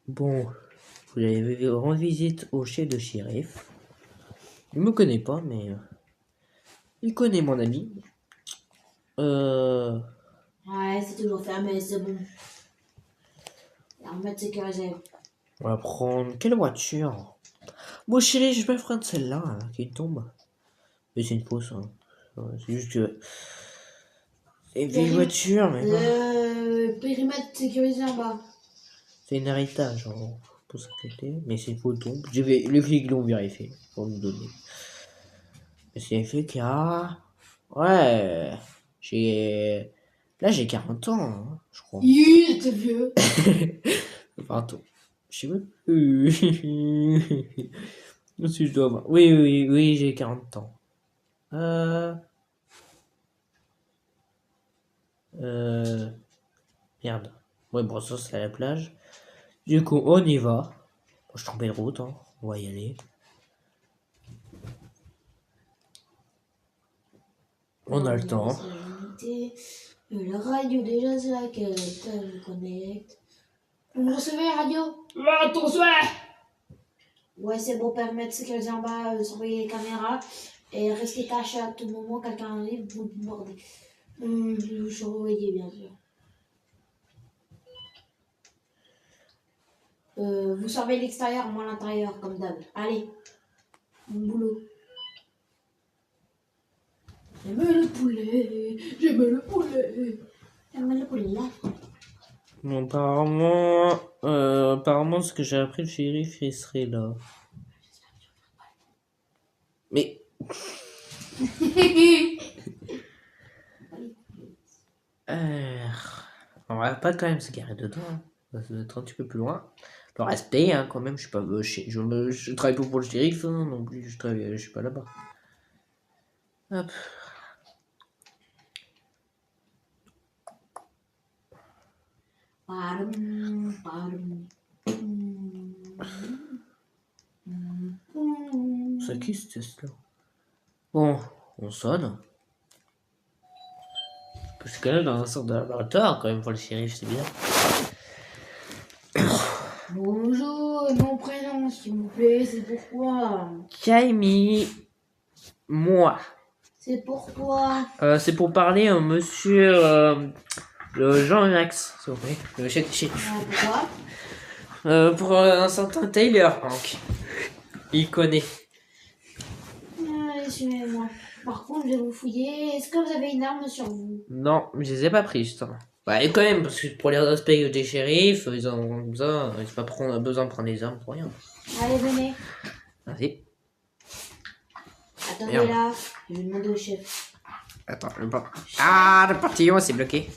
Bon, vous allez rendre visite au chef de shérif. Il me connaît pas, mais il connaît mon ami. Ouais, c'est toujours fermé, c'est bon. On va mettre sécurisé. On va prendre quelle voiture? Bon, chérie, je vais prendre celle-là qui tombe. Mais c'est une fausse. Hein. C'est juste que. C'est une vieille voiture, mais bon. Périmètre sécurisé en bas. C'est un héritage pour s'inquiéter. Mais c'est une fausse tombe. Les flics l'ont vérifié pour nous donner. Mais c'est fait qu'il y a. Ouais. Là, j'ai 40 ans, hein, je crois. Il était vieux. Pardon. Je sais même plus. Si je dois avoir. Oui, j'ai 40 ans. Merde. Ouais, bon, ça, c'est à la plage. Du coup, on y va. Moi, je trompais de route, hein. On va y aller. On a le temps. La radio, déjà, c'est là que je connecte. Vous me recevez, radio? Ouais, ton souhait. Ouais, c'est bon, permettre sécuriser en bas, surveiller les caméras et rester caché à tout moment. Quelqu'un arrive, vous mordez. Vous surveillez, bien sûr. Vous surveillez l'extérieur, moi l'intérieur, comme d'hab. Allez, mon boulot. J'aime le poulet, j'aime le poulet. J'aime le poulet. Bon, apparemment, ce que j'ai appris, le shérif, il serait là. Mais. On va pas quand même se garer dedans. Hein. Ça doit être un petit peu plus loin. Le respect, hein, quand même. Je suis pas. Je travaille pas pour le shérif, hein, non plus. Je suis pas là-bas. Hop. C'est qui ce test-là? Bon, on sonne. Parce que là, dans un sorte de laboratoire, quand même, pour le shérif, c'est bien. Bonjour, mon prénom, s'il vous plaît, c'est pourquoi? Camille. Moi. C'est pourquoi? C'est pour parler à monsieur le Jean-Max, s'il vous plaît. Le chef. Pourquoi? Pour un certain Taylor Hank. Il connaît. Suivez-moi. Par contre, je vais vous fouiller. Est-ce que vous avez une arme sur vous? Non, je les ai pas pris, justement. Ouais, quand même, parce que pour les respects des shérifs, ils ont besoin, besoin de prendre des armes pour rien. Allez, venez. Vas-y. Attendez Merde. là, je vais demander au chef. Attends, Ah, le portillon, c'est bloqué.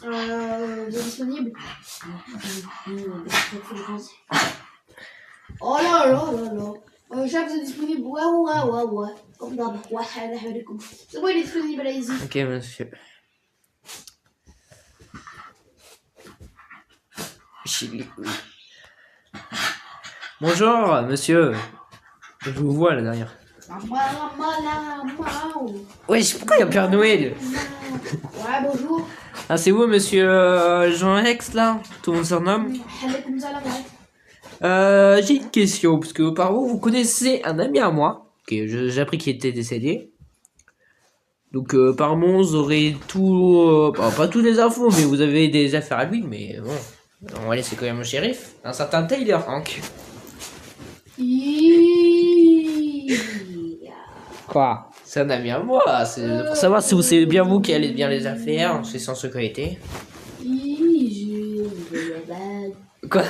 Vous êtes disponible? Oh là là là là. Chef, vous êtes disponible? Ouais. Comme d'hab. C'est bon, il est disponible, allez-y. Ok, monsieur. Bonjour, monsieur. Je vous vois là derrière. Wesh, pourquoi il y a Père Noël? Ouais, bonjour. Ah, c'est vous, monsieur Jean-Ex, là? Tout le monde surnomme? J'ai une question, parce que apparemment vous connaissez un ami à moi, j'ai appris qu'il était décédé. Donc apparemment vous aurez tout, pas toutes les infos, mais vous avez des affaires à lui, mais bon, on va laisser quand même le shérif, un certain Taylor Hank. Quoi? C'est un ami à moi, c'est pour savoir si c'est bien vous qui allez bien les affaires, c'est sans sécurité. Quoi?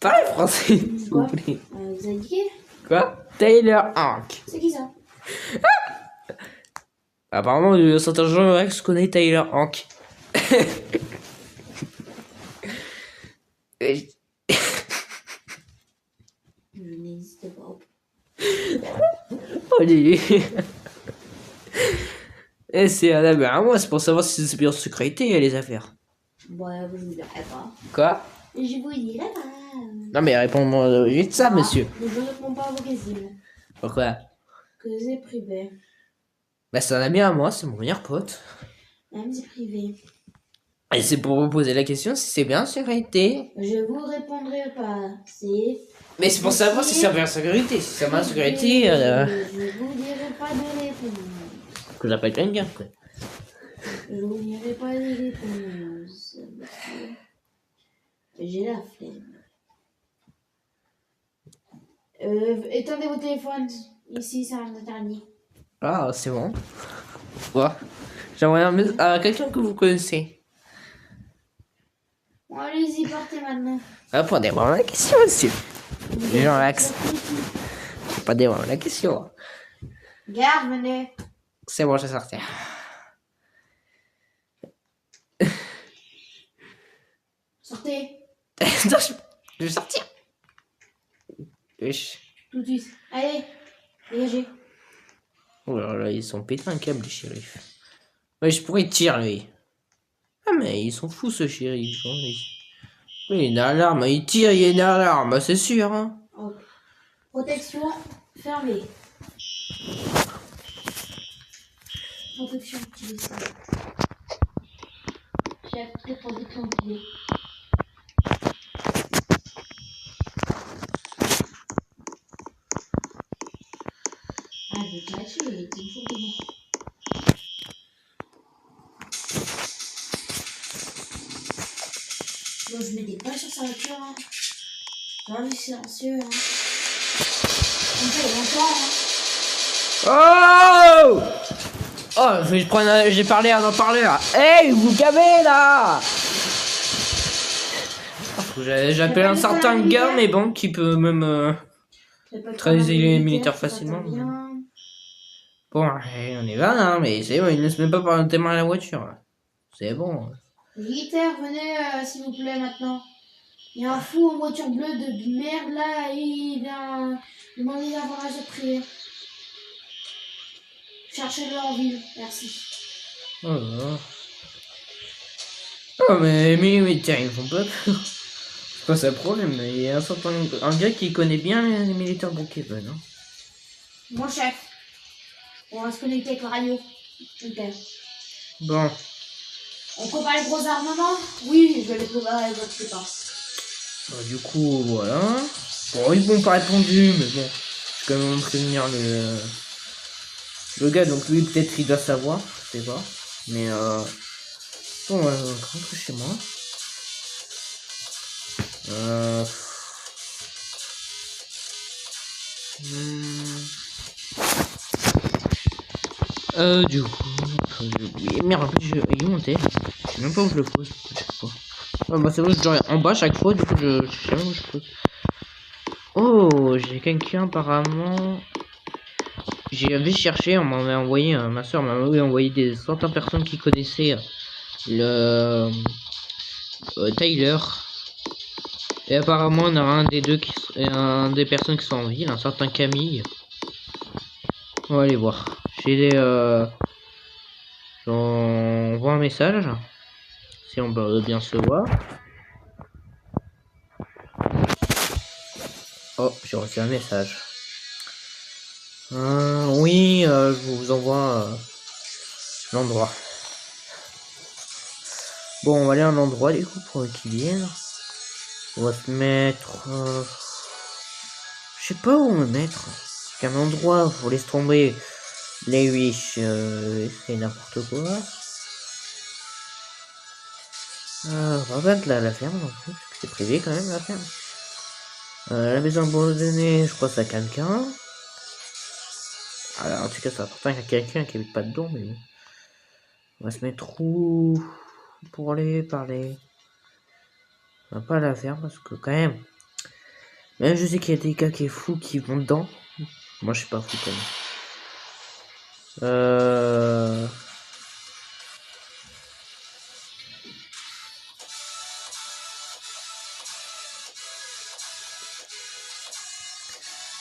Parlez français, s'il vous plaît. Vous avez dit qui? Quoi? Taylor Hank. C'est qui ça? Apparemment, un certain Jean-Rex connaît Taylor Hank. Je n'hésite pas. Allez. Et c'est un ami à moi, c'est pour savoir si c'est bien en sécurité les affaires. Ouais, je vous dirai pas. Quoi? Je vous dirai pas. Non mais réponds-moi vite ça, monsieur. Mais je réponds pas à vos questions. Pourquoi? Que c'est privé. Bah c'est un ami à moi, c'est mon meilleur pote. Même c'est privé. Et c'est pour vous poser la question si c'est bien en sécurité. Je vous répondrai pas. C'est... Mais c'est pour savoir si c'est bien en sécurité. Si c'est bien en sécurité, Je vous dirai pas de réponse. que j'appelle quelqu'un quoi. Je vous dirai pas de réponse. Monsieur. J'ai la flemme. Étendez vos téléphones. Ici, c'est un interdit. Ah c'est bon. Quoi? J'aimerais à quelqu'un que vous connaissez. Bon, allez-y, partez maintenant. Répondez-moi à la question, monsieur. Les gens relax. Répondez-moi à la question. Garde, venez. C'est bon, je vais sortir. Sortez. Non, je vais sortir. Wesh. Tout de suite. Allez, dégagez. Oh là là, ils sont pétés un câble, les shérifs. Ouais, je pourrais tirer, lui. Ah, mais ils sont fous, ce shérif. Hein. Oui, il y a une alarme, il tire, il y a une alarme, c'est sûr. Hein. Ok. Protection fermée. Protection utilisée. Chef de protection utilisée. Ah, dégagez, il est toujours devant. Bon, je mets des pas sur sa voiture. Hein. Dans le silencieux. Hein. On fait longtemps. Hein. Oh! Oh, j'ai parlé à un parleur. Hey, vous gavez là! J'appelle un certain gars, mais bon, qui peut même trahir les militaires facilement. Bon, on y va, hein, mais c'est bon, il ne laisse même pas par tes mains à la voiture. C'est bon. Militaire, venez s'il vous plaît maintenant. Il y a un fou en voiture bleue de merde là, et il vient demander d'informations privées. Cherchez-le en ville, merci. Oh là là. Oh, mais les militaires, ils me font pas peur. C'est pas ça le problème, mais il y a un gars qui connaît bien les militaires Brookhaven. Hein. Mon chef, on va se connecter avec la radio. Ok. Bon. On prépare les gros armements? Oui, je vais les préparer, je ne sais pas. Bah, du coup, voilà. Bon, ils m'ont pas répondu, mais bon. Je vais quand même prévenir le gars, donc lui, peut-être il doit savoir, je sais pas. Mais bon, je rentre chez moi. Du coup, j'ai oublié. Merde, en plus, il est monté. Je sais même pas où je le pose à chaque fois. Ouais, bah c'est vrai, je dois en bas chaque fois, du coup, je sais même où je pose. Oh, j'ai quelqu'un apparemment. J'avais cherché, on m'avait envoyé, ma soeur m'avait envoyé des certaines personnes qui connaissaient le Tyler. Et apparemment, on a un des deux un des personnes qui sont en ville, un certain Camille. On va aller voir. J'envoie un message. Si on peut bien se voir. Oh, j'ai reçu un message. Oui, je vous envoie l'endroit. Bon, on va aller à un endroit du coup pour qu'ils viennent. On va se mettre. Je sais pas où me mettre. Qu'un endroit, faut laisser tomber. Les wish, c'est n'importe quoi. On va pas être la ferme non plus, parce que c'est privé quand même la ferme. La maison abandonnée, je crois que c'est à quelqu'un. Alors, en tout cas, c'est important qu'il y ait quelqu'un qui habite pas dedans, mais bon. On va se mettre où pour aller parler. On va pas à la ferme parce que quand même. Même je sais qu'il y a des gars qui est fou qui vont dedans. Moi je suis pas fou quand même.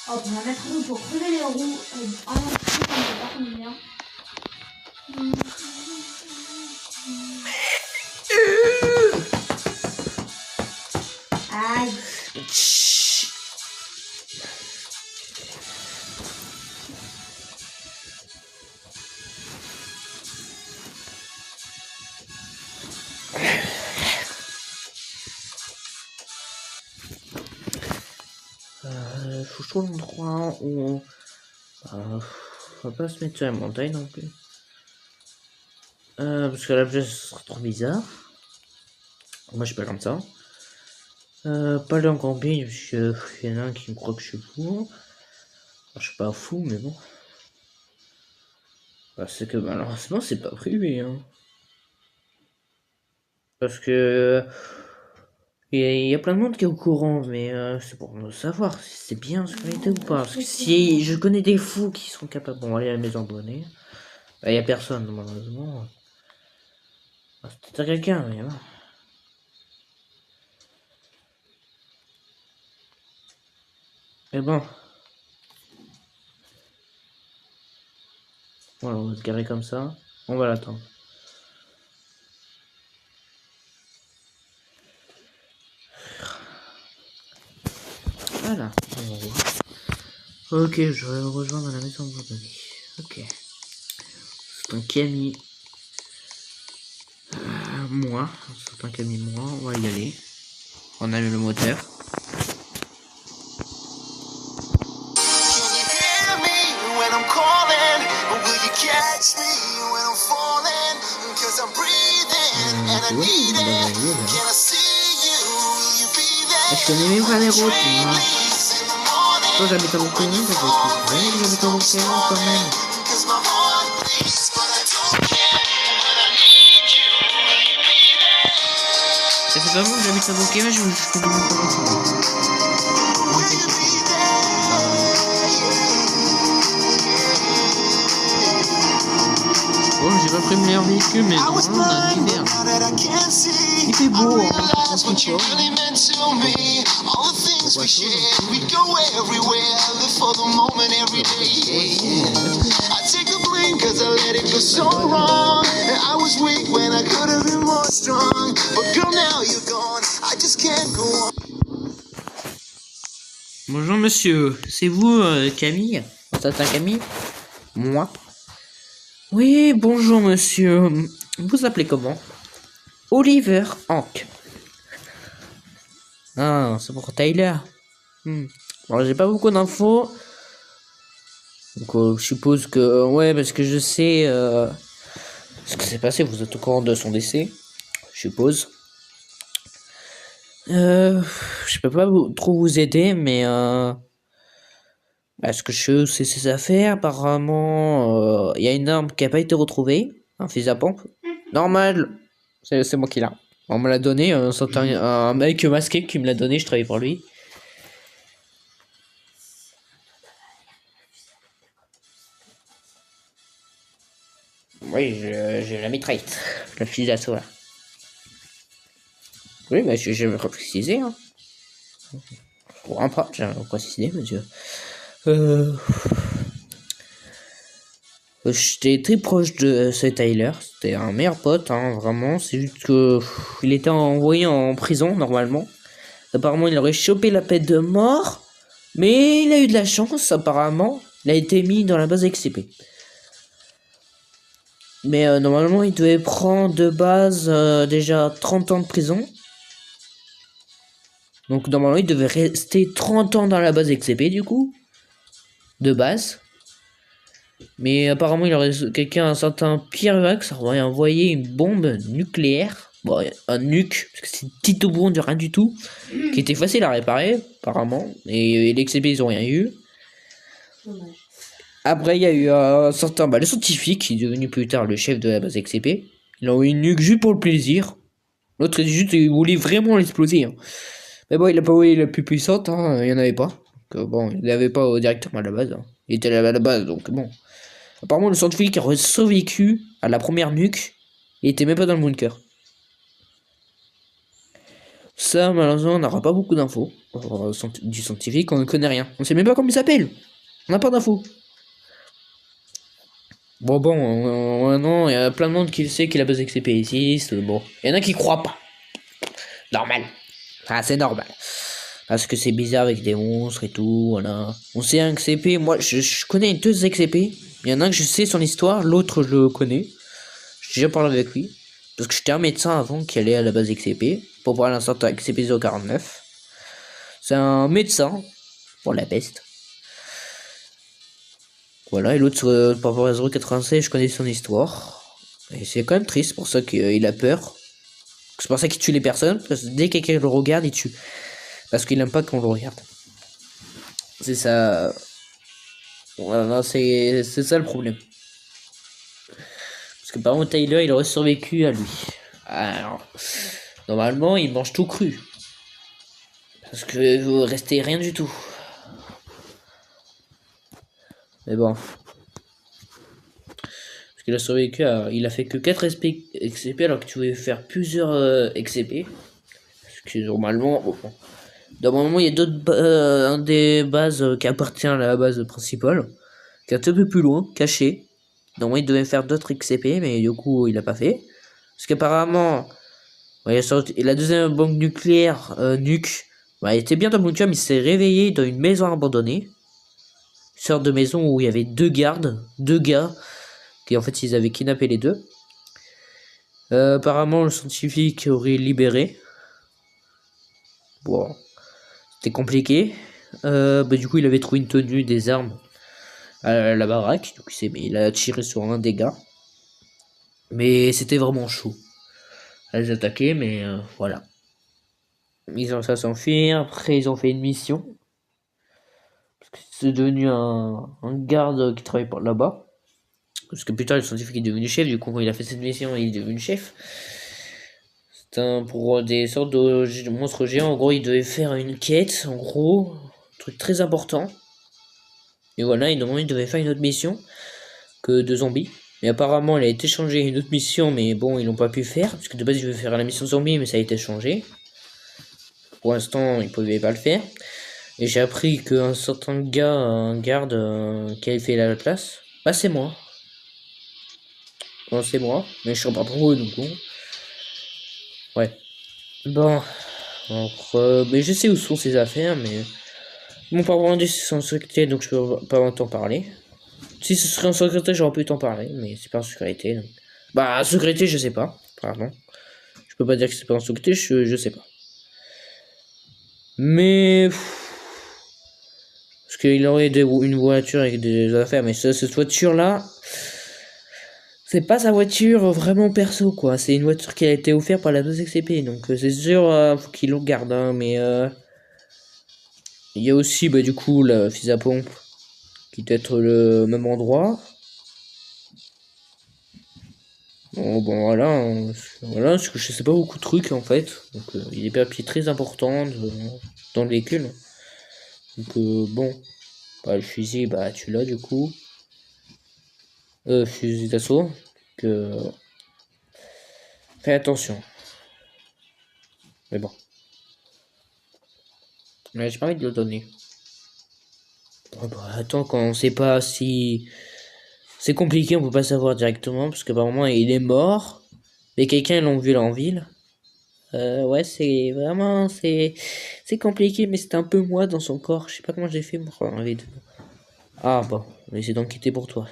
Hop, on va mettre roue pour crever les roues. En entrée, comme ça, comme bien. Aïe. Chut. Faut que je trouve l'endroit où on va pas se mettre sur la montagne non plus. Parce que la place ce serait trop bizarre. Moi je suis pas comme ça. Pas aller en camping parce que y en a un qui me croit que je suis fou. Enfin, je suis pas fou mais bon. Bah, c'est que malheureusement c'est pas privé hein. Parce que il y a plein de monde qui est au courant, mais c'est pour nous savoir si c'est bien en sécurité ou pas. Parce que si je connais des fous qui sont capables, bon, aller à la maison abonnée, bah, y a personne malheureusement. Bah, c'est peut-être quelqu'un, mais voilà. Mais bon. Voilà, on va se garer comme ça. On va l'attendre. Voilà. Ok, je vais le rejoindre à la maison abandonnée. Ok. C'est un Camille. Moi. C'est un Camille moi. On va y aller. On allume le moteur. Je connais même pas les routes, moi. Toi, j'habite à Bruxelles, j'habite à Bruxelles quand même. Ça fait vraiment que j'habite à Bruxelles, je connais même pas Bruxelles. Bon, j'ai pas pris le meilleur véhicule, mais normalement, on a une merde. Il fait beau, hein. On se chaud. Bonjour monsieur, c'est vous Camille? Ça c'est Camille? Moi? Oui, bonjour monsieur. Vous appelez comment? Oliver Hank. Ah, c'est pour Tyler. Bon, j'ai pas beaucoup d'infos. Donc je suppose que ouais, parce que je sais ce qui s'est passé. Vous êtes au courant de son décès, je suppose. Je peux pas trop vous aider, mais ce que je sais, c'est ses affaires. Apparemment, il y a une arme qui a pas été retrouvée, un fusil à pompe. Normal, c'est moi qui l'ai. On me l'a donné, c'est un mec masqué qui me l'a donné. Je travaille pour lui. Oui, j'ai la mitraillette, le fusil d'assaut là. Oui, mais je vais préciser. Hein. Pour un pas, j'ai précisé, monsieur. J'étais très proche de ce Tyler. C'était un meilleur pote, hein, vraiment. C'est juste que il était envoyé en prison normalement. Apparemment, il aurait chopé la peine de mort, mais il a eu de la chance. Apparemment, il a été mis dans la base XCP. Mais normalement, il devait prendre de base déjà 30 ans de prison. Donc normalement, il devait rester 30 ans dans la base XCP du coup. De base. Mais apparemment, il aurait un certain Pierre Vax aurait envoyé une bombe nucléaire. Bon, un nuque, parce que c'est une petite bombe de rien du tout. Qui était facile à réparer, apparemment. Et l'XCP, ils ont rien eu. Dommage. Après, il y a eu un certain, le scientifique, qui est devenu plus tard le chef de la base XCP. Il a envoyé une nuque juste pour le plaisir. L'autre, il voulait vraiment l'exploser. Hein. Mais bon, il a pas envoyé la plus puissante, hein. Il y en avait pas. Donc, bon, il l'avait pas directement à la base. Hein. Il était là à la base, donc bon. Apparemment, le scientifique a survécu à la première nuque. Il était même pas dans le bunker. Ça, malheureusement, on n'aura pas beaucoup d'infos du scientifique. On ne connaît rien. On sait même pas comment il s'appelle. On n'a pas d'infos. Bon, non, il y a plein de monde qui le sait que la base XCP existe. Bon, il y en a qui croient pas. Normal. Ah, c'est normal. Parce que c'est bizarre avec des monstres et tout, voilà. On sait un XCP, moi je connais deux XCP. Il y en a un que je sais son histoire, l'autre je le connais. J'ai déjà parlé avec lui. Parce que j'étais un médecin avant qui allait à la base XCP. Pour voir l'instant XCP 049. C'est un médecin pour la peste. Voilà, et l'autre, par rapport à 096, je connais son histoire. Et c'est quand même triste pour ça qu'il a peur. C'est pour ça qu'il tue les personnes. Parce que dès que quelqu'un le regarde, il tue. Parce qu'il aime pas qu'on le regarde. C'est ça. Voilà, c'est ça le problème. Parce que par contre, Tyler, il aurait survécu à lui. Alors, normalement, il mange tout cru. Parce que vous restez rien du tout. Mais bon. Parce qu'il a survécu il a fait que 4 XCP alors que tu pouvais faire plusieurs XCP. Parce que normalement. Bon. Normalement, il y a un des bases qui appartient à la base principale. Qui est un peu plus loin, caché. Normalement, il devait faire d'autres XCP, mais du coup, il a pas fait. Parce qu'apparemment, ouais, la deuxième bombe nucléaire, Nuke, ouais, il était bien dans le bunker, mais il s'est réveillé dans une maison abandonnée. Une sorte de maison où il y avait deux gardes, deux gars, qui en fait, ils avaient kidnappé les deux. Apparemment, le scientifique aurait libéré. Bon, c'était compliqué. Du coup, il avait trouvé une tenue, des armes à la baraque. Donc, il a tiré sur un des gars. Mais c'était vraiment chaud à les attaquer, mais voilà. Ils ont ça s'enfuir. Après, ils ont fait une mission. Parce que c'est devenu un garde qui travaille là-bas. Parce que plus tard, le scientifique est devenu chef. Du coup, quand il a fait cette mission, il est devenu chef. C'est pour des sortes de monstres géants. En gros, il devait faire une quête. En gros, un truc très important. Et voilà, il devait faire une autre mission que de zombies. Mais apparemment, elle a été changée à une autre mission, mais bon, ils l'ont pas pu faire. Parce que de base, ils devaient faire la mission zombie, mais ça a été changé. Pour l'instant, ils pouvaient pas le faire. Et j'ai appris qu'un certain gars, un garde, qui avait fait la place, bah c'est moi. Bon, c'est moi, mais je suis pas trop donc bon. Ouais. Bon. Donc, mais je sais où sont ces affaires, mais mon parent dit c'est en sécurité, donc je peux pas t'en parler. Si ce serait en sécurité, j'aurais pu t'en parler, mais c'est pas en sécurité. Donc. Bah, en sécurité, je sais pas. Pardon. Je peux pas dire que c'est pas en sécurité, je sais pas. Mais. Parce qu'il aurait une voiture avec des affaires, mais cette voiture-là, c'est pas sa voiture vraiment perso, quoi. C'est une voiture qui a été offerte par la 2XCP, donc c'est sûr, faut qu'il le garde, hein, mais il y a aussi, du coup, la fusil à pompe, qui doit être le même endroit. Bon, voilà, voilà, parce que je sais pas beaucoup de trucs, en fait. Donc, il y a des papiers très importants dans le véhicule. Donc, bon, le fusil, tu l'as, du coup. Fusil d'assaut, que... Fais attention. Mais bon. Mais j'ai pas envie de le donner. Attends, quand on sait pas si... C'est compliqué, on peut pas savoir directement, parce qu'apparemment il est mort. Mais quelqu'un l'a vu là en ville. Ouais, c'est vraiment... C'est compliqué, mais c'est un peu moi dans son corps. Je sais pas comment j'ai fait pour enlever de... Ah bon, mais c'est donc quitté pour toi.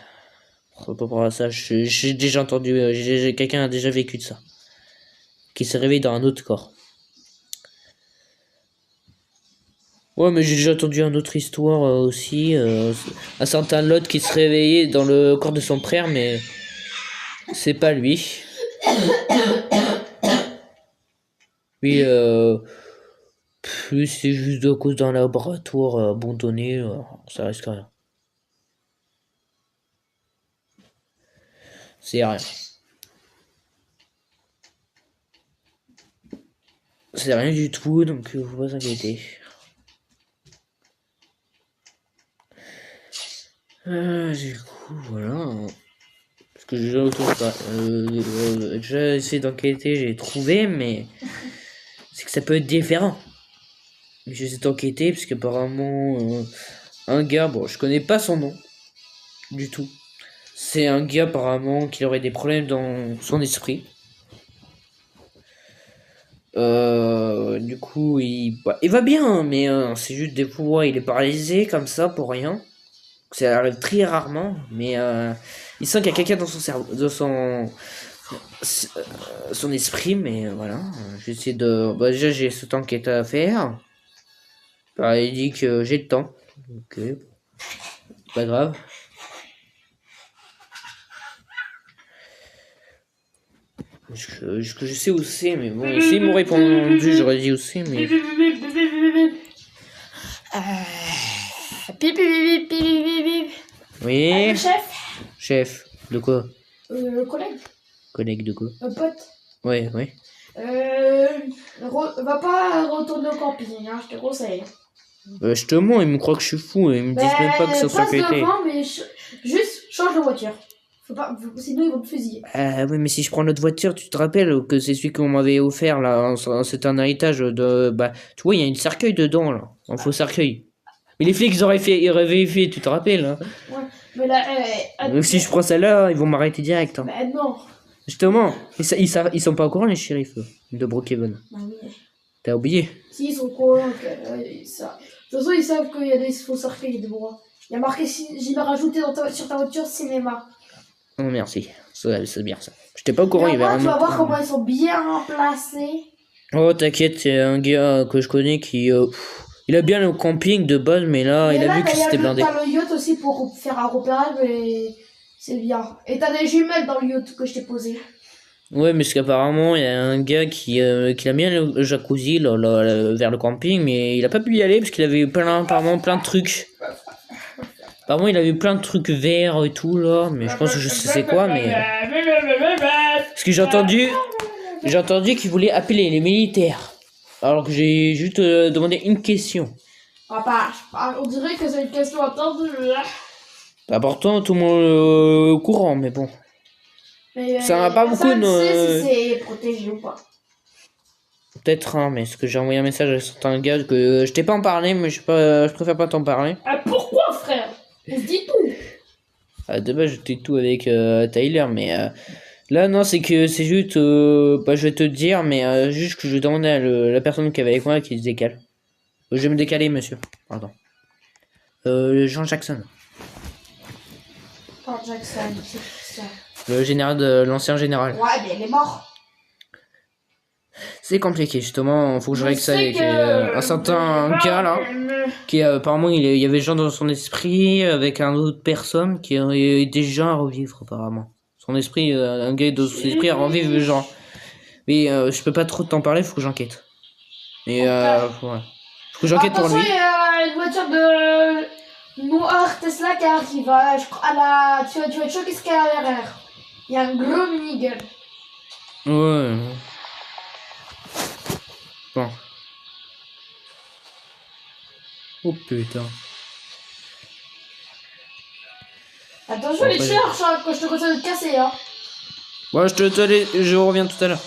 Par rapport à ça, j'ai déjà entendu... quelqu'un a déjà vécu de ça. Qui s'est réveillé dans un autre corps. Ouais, mais j'ai déjà entendu une autre histoire aussi. Un certain Lot qui se réveillait dans le corps de son frère, mais c'est pas lui. Oui, plus c'est juste à cause d'un laboratoire abandonné, ça risque rien. C'est rien. C'est rien du tout, donc faut pas s'inquiéter. Du coup, voilà. Parce que j'ai déjà essayé d'enquêter, j'ai trouvé, mais c'est que ça peut être différent. Mais j'essaie d'enquêter parce qu'apparemment un gars, bon je connais pas son nom du tout. C'est un gars apparemment qui aurait des problèmes dans son esprit. Du coup, il va bien, mais c'est juste des fois, il est paralysé comme ça pour rien. Ça arrive très rarement, mais il sent qu'il y a quelqu'un dans son cerveau, dans son esprit, mais voilà. J'essaie de. Bah, déjà, j'ai cette enquête à faire. Bah, il dit que j'ai le temps. Ok, pas grave. Je sais où c'est, mais bon, s'il m'aurait répondu, j'aurais dit où c'est, mais. Pip, pip, pip, pip, pip, pip. Oui. Le chef, Chef, de quoi? le collègue, Collègue de quoi? un pote. Ouais, ouais. Va pas retourner au camping, hein, je te conseille. Justement, ils me croient que je suis fou, ils me disent même pas que c'est en passe sécurité. devant, mais juste change de voiture. Sinon ils vont te fusiller. Ah oui, mais si je prends notre voiture, tu te rappelles que c'est celui qu'on m'avait offert là, c'est un héritage de. Bah, tu vois, il y a une cercueil dedans là, un faux cercueil. Mais les flics ils auraient vérifié, tu te rappelles hein. Ouais, mais là, Donc si je prends celle-là, ils vont m'arrêter direct. Hein. bah non. Justement, ils sont pas au courant les shérifs de Brookhaven. Bah oui. T'as oublié? Si, ils sont courants, ça. De toute façon, ils savent qu'il y a des faux cercueils de bois. Il y a marqué, j'ai rajouté sur ta voiture cinéma. Oh merci, c'est bien ça. J'étais pas au courant, il y avait Tu vas un voir autre. comment ils sont bien placés. Oh t'inquiète, c'est un gars que je connais qui... il a bien le camping de base, mais là, Et il a là, vu que c'était blindé. t'as le yacht aussi pour faire un repérage, mais c'est bien. Et t'as des jumelles dans le yacht que je t'ai posé. Ouais, mais parce qu'apparemment, il y a un gars qui a mis le jacuzzi vers le camping, mais il a pas pu y aller parce qu'il avait apparemment plein de trucs. Apparemment, il avait plein de trucs verts et tout, là, mais je pense que je sais c'est quoi, mais... Parce que j'ai entendu qu'il voulait appeler les militaires. Alors que j'ai juste demandé une question. Papa, on dirait que c'est une question attendue. Bah, pourtant, tout le monde au courant, mais bon. Mais Ça n'a pas beaucoup personne de... sait si c'est protégé ou pas. Peut-être un, mais ce que j'ai envoyé un message à certains gars que je t'ai pas en parlé, mais je préfère pas t'en parler. Ah, pourquoi, frère? On se dit tout. De base, j'étais tout avec Tyler, mais là, non, c'est que c'est juste. Bah, je vais te dire, mais juste que je demandais à la personne qui est avec moi qui se décale. Je vais me décaler, monsieur. Pardon. Jean Jackson. Paul Jackson, c'est ça. Le général l'ancien général. Ouais, mais il est mort. C'est compliqué, justement. Faut que je règle ça avec un certain Ah, gars là. Qui apparemment, il y avait gens dans son esprit avec un autre personne qui est déjà à revivre, apparemment. Son esprit, un gars de son esprit à revivre les gens. Mais je peux pas trop t'en parler, faut que j'enquête. Mais ouais. Faut que j'enquête pour lui. Attention, il y a une voiture de noire Tesla qui arrive. Je crois, tu vas te choquer ce qu'il y a à l'arrière. Il y a un gros minigun. Ouais. Bon. Oh putain. Attention, les cherche hein, quand je te conseille de te casser. Hein. Ouais, je reviens tout à l'heure.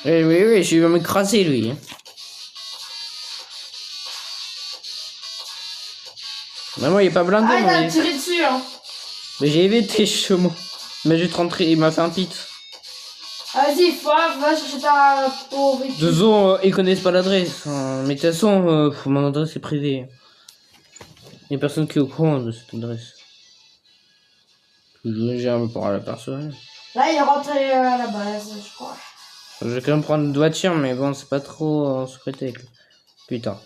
Eh oui, je vais m'écraser lui. Hein. Maman, il est pas blindé. Ah, il a tiré dessus. Hein. Mais j'ai évité chemin. Mais j'ai rentré, il m'a fait un pit. Vas-y, va chercher ta pauvre. De toute façon, ils connaissent pas l'adresse. Hein. Mais de toute façon, mon adresse est privée. Il y a personne qui est au courant de cette adresse. J'ai un peu pour la personne. Là, il est rentré à la base, je crois. Je vais quand même prendre une voiture, mais bon, c'est pas trop en secrété. Putain.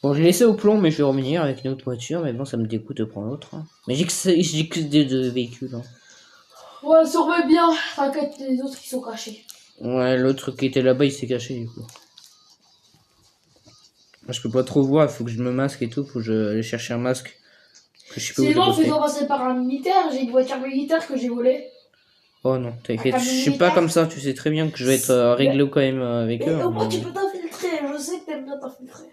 Bon, j'ai laissé au plomb, mais je vais revenir avec une autre voiture, mais bon, ça me dégoûte de prendre l'autre. Hein. Mais j'ai que des deux véhicules. Hein. Ouais, surveille bien. T'inquiète, les autres qui sont cachés. Ouais, l'autre qui était là-bas, il s'est caché du coup. Je peux pas trop voir, faut que je me masque et tout, faut que je aille chercher un masque. Que je sais pas où Sinon, je vais fais-toi passer par un militaire. J'ai une voiture militaire que j'ai volée. Oh non, t'inquiète, Un je suis militaire. pas comme ça, tu sais très bien que je vais être réglé quand même avec Mais eux. au moins, Mais... tu peux t'infiltrer. Je sais que t'aimes bien t'infiltrer.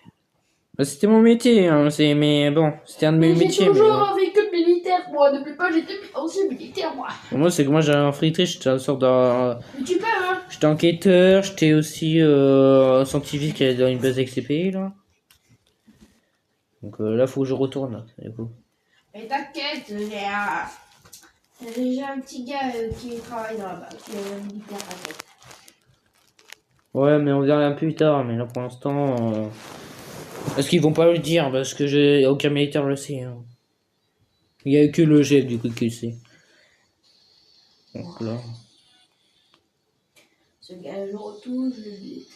Bah, c'était mon métier, hein, mais bon, c'était un de mes Mais j'ai métiers. toujours Mais, un véhicule militaire, moi. Depuis pas, j'étais ancien militaire, moi. moi, c'est que moi, j'avais un fritré, j'étais une sorte de. Mais tu peux, hein. J'étais enquêteur, j'étais aussi scientifique dans une base XCP, là. Donc là, faut que je retourne, là, du coup. Mais t'inquiète, j'ai un petit gars qui travaille dans la base, qui est militaire, t'inquiète. Ouais, mais on verra un peu plus tard, mais là, pour l'instant. Parce qu'ils vont pas le dire, parce que j'ai aucun militaire le sait. Hein. Il y a que le chef, du coup, qui le sait. Donc là. Ce gars, je le retouche, je le dis.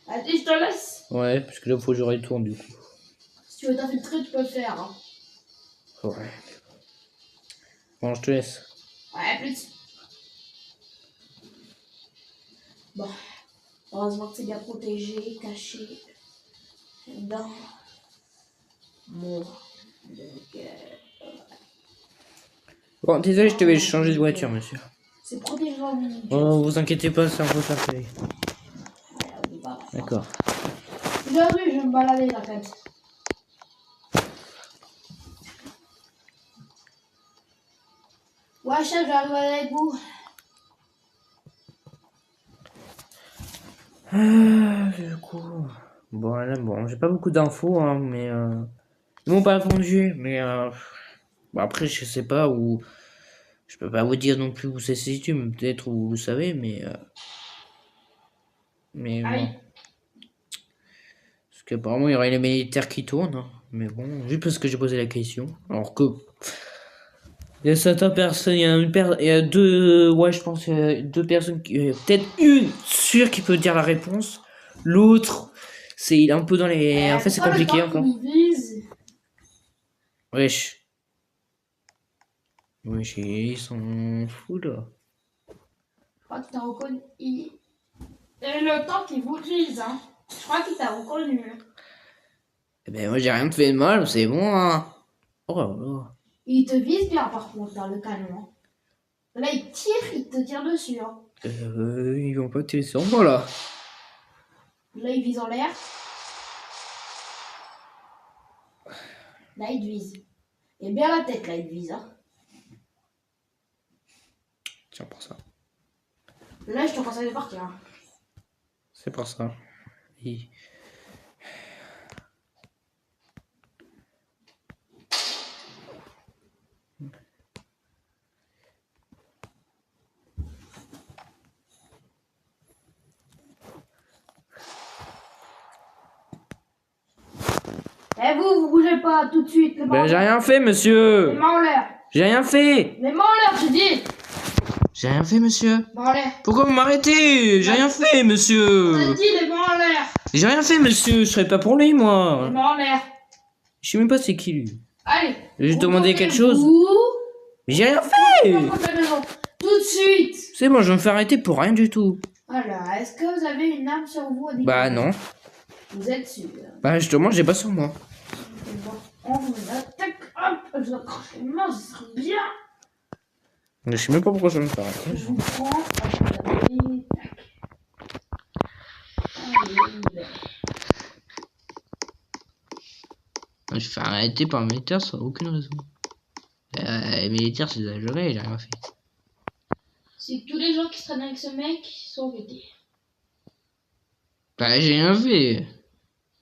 Allez, je te laisse. Ouais, parce que là, faut que je retourne, du coup. Si tu veux t'infiltrer, tu peux le faire. Hein. Ouais. Bon, je te laisse. Ouais, plus. Bon, heureusement que c'est bien protégé, caché dans mon. Donc, Bon, désolé, je devais changer de voiture, monsieur. c'est protégé en mini. Oh, vous inquiétez pas, ça va faire payer. D'accord. Aujourd'hui, je vais me balader la tête. Ouais, chef, je vais aller avec vous. Du coup. Bon, là, bon, j'ai pas beaucoup d'infos, hein, mais. Ils m'ont pas répondu, mais. Bon, après, je sais pas où. Je peux pas vous dire non plus où ça se situe, mais peut-être où vous savez, mais. Mais bon. Aïe. Parce qu'apparemment, il y aurait les militaires qui tournent. Hein. Mais bon, juste parce que j'ai posé la question. Alors que. Il y a certaines personnes, il y a deux. Ouais, je pense qu'il y a deux personnes. Peut-être une sûre qui peut dire la réponse. L'autre, c'est il est un peu dans les. En fait, c'est compliqué encore. Wesh. Wesh, ils sont fous là. Je crois qu'il t'a reconnu. Et le temps qu'il vous vise, hein. Je crois qu'il t'a reconnu. Eh ben, moi, j'ai rien fait de mal, c'est bon, hein. Oh là là. Il te vise bien, par contre, dans le canon. Hein. Là, il te tire dessus. Hein. Ils vont pas tirer sur moi là. Là, il vise en l'air. Là, il te vise. Et bien la tête, là, il te vise. Hein. Tiens, pour ça. Là, je te conseille de partir. Hein. C'est pour ça. Et- Et vous bougez pas tout de suite. Les mains Ben, en j'ai l'air. rien fait, Les monsieur. mains en l'air. J'ai rien fait. Les mains en l'air, je dis. J'ai rien fait, monsieur. Mains en l'air. Pourquoi vous m'arrêtez? J'ai rien fait, Je monsieur. te dis, les mains en l'air. J'ai rien fait, monsieur. Je serais pas pour lui, Les moi. mains en l'air. Je sais même pas c'est qui lui. Allez. J'ai juste demandé quelque chose. Vous. Mais j'ai rien fait. Tout de suite. C'est bon, je vais me faire arrêter pour rien du tout. Alors, est-ce que vous avez une arme sur vous? Bah non. Vous êtes sûr? Bah justement, j'ai pas sur moi. On vous attaque. Hop, je vous accroche les mains, ce serait bien. Je sais même pas pourquoi je vais me faire arrêter. Je vous prends. Allez, tac. Allez, Je me fais arrêter par un militaire sans aucune raison. Les militaires, c'est exagéré, j'ai rien fait. c'est que tous les gens qui se traînent avec ce mec sont pétés. Bah j'ai rien fait.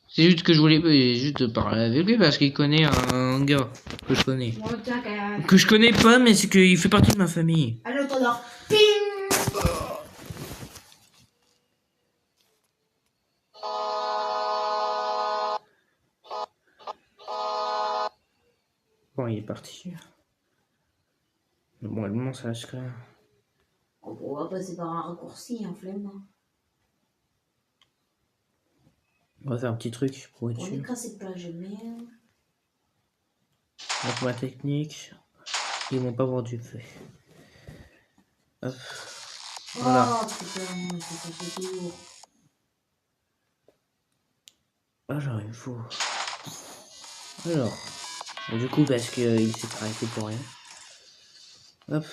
C'est juste que je voulais juste parler avec lui parce qu'il connaît un gars que je connais. Bon, tiens, Que je connais pas, mais c'est qu'il fait partie de ma famille. allez, on t'endort. Ping. Bon, il est parti. Bon, elle ça lâche quand même. On va passer par un raccourci, un flemme. On va faire un petit truc pour être On sûr. écrase cette plage de merde. Donc ma technique, ils vont pas voir du feu. Hop. Voilà. Oh putain, c'est pas fait tour. Alors il faut. Alors. Et du coup parce qu'il s'est arrêté pour rien. Hop.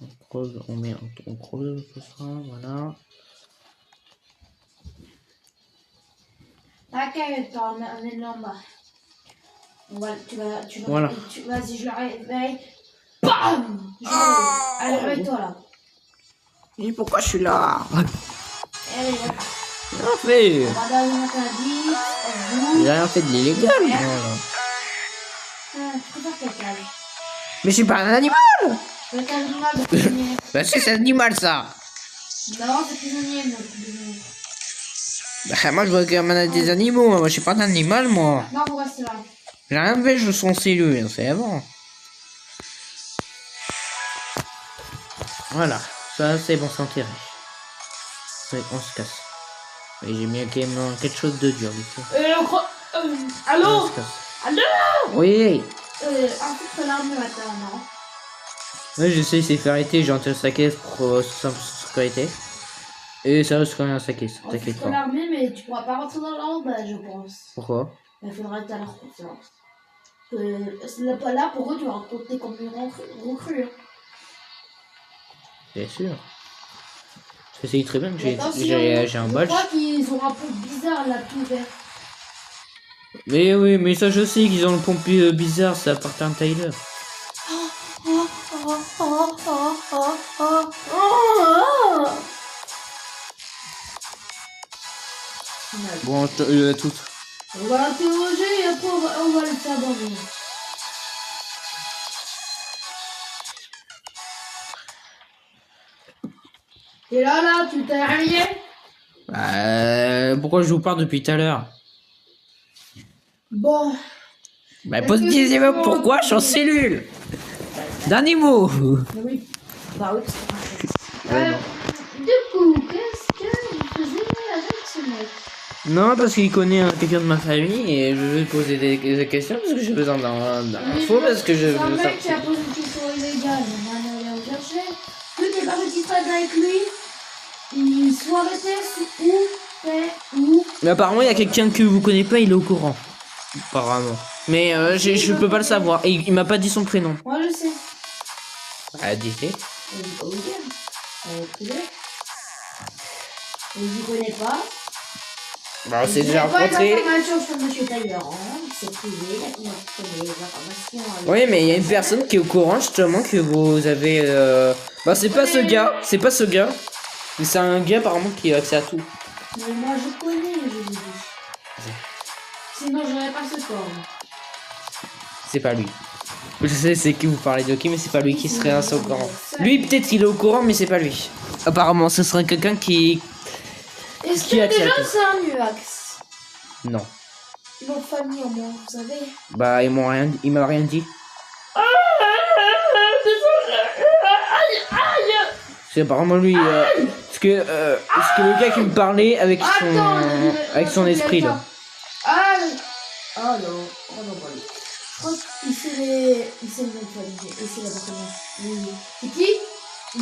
On creuse, on creuse tout ça, voilà. T'inquiète, on est en bas. Voilà. Vas-y, je le réveille. Bam! Allez, réveille-toi là. Et pourquoi je suis là? Allez, voilà. Rien fait. On va dans une interdite. J'ai rien fait de l'illégal. Tu préfères quel câble? Mais je suis pas un animal. Le câble animal de prisonnier. Bah c'est un animal ça. Non, c'est prisonnier, notre prisonnier. Bah, moi je vois comme des animaux, moi je suis pas un animal moi. Non, vous restez là. J'ai rien fait, je suis en cellule, c'est avant. Voilà, ça c'est bon, c'est enterré. Ouais, on se casse. Mais j'ai mis quand même quelque chose de dur du coup. Allô? On se casse. Allô? Oui. En fait, l'arme matin, non? Ouais, je sais, c'est fait arrêter, j'ai enterré sa caisse pour simple sécurité. Et ça reste quand même sa caisse, t'inquiète pas. L'armée, mais tu pourras pas rentrer dans l'arme, je pense. Pourquoi? Il faudra que tu aies leur confiance. C'est pas là pour eux, tu vas raconter comme une recrue. Bien sûr. Je sais très bien que j'ai un Je badge. crois qu'ils ont un peu bizarre là, tout vert. Mais oui, mais ça je sais qu'ils ont le pompier bizarre, ça appartient à Tyler. Bon, toutes. On va l'interroger et après on va le faire dormir. Et là, tu t'es réveillé? Pourquoi je vous parle depuis tout à l'heure? Bon. Bah, posez-moi pourquoi je suis en cellule d'animaux. Oui. Bah oui, c'est Ouais, non. du coup, qu'est-ce que vous faisiez avec ce mec? Non, parce qu'il connaît quelqu'un de ma famille et je vais lui poser des questions parce que j'ai besoin d'infos, parce que je C'est un veux mec qui a sortir. posé une question illégale, on va aller le chercher. Tu t'es pas petit frère avec lui? Il soit arrêté où? Mais apparemment, il y a quelqu'un que vous connaissez pas, il est au courant. Apparemment. Mais je peux pas le savoir. Et il m'a pas dit son prénom. Moi je sais. Ah, dis-le. On dit pas où il est. On dit connaît pas. Bah, on s'est déjà rencontré. Information sur Monsieur Tyler, c'est privé, il a connaît les informations. Oui, mais il y a une personne qui est au courant justement que vous avez. Bah, c'est pas ce gars. C'est pas ce gars. Mais c'est un gars apparemment qui a accès à tout. Mais moi je connais, je vous dis. Sinon j'aurais pas ce corps. C'est pas lui. Je sais c'est qui vous parlez de qui, mais c'est pas lui qui serait au courant. Lui peut-être qu'il est au courant, mais c'est pas lui. Apparemment, ce serait quelqu'un qui. Est-ce Qui que a accès à déjà tout. c'est un nuax? Non. Nos familles en moins, vous savez. Bah il m'a rien dit. C'est apparemment lui. Parce que le gars qui me parlait avec son esprit là. Ah non, oh non, pas lui. Je crois qu'il sait le nom de famille. Et c'est l'appartement. Oui. C'est qui?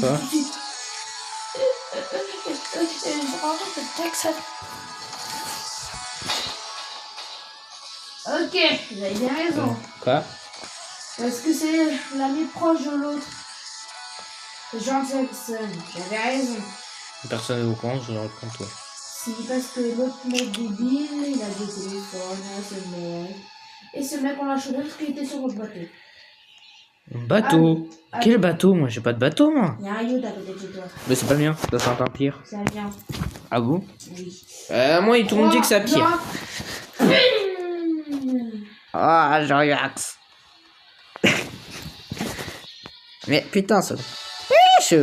Quoi? Je rencontre Jackson. Ok, vous avez bien raison. Quoi? Parce que c'est l'ami proche de l'autre. Jean Jackson, j'avais raison. Personne n'est au courant, je le raconte toi. Si, parce que l'autre mec débile, il a des téléphones, ce mec. Et ce mec, on l'a chopé parce qu'il était sur notre bateau. Un bateau? Quel bateau? Moi j'ai pas de bateau moi. Il y a un yacht à côté de chez toi. Mais c'est pas bien, ça sent un pire. C'est un bien. Ah bon? Oui. Moi ils t'ont dit que ça pire. Non. Ah, je relaxe. Mais putain ça. Wesh.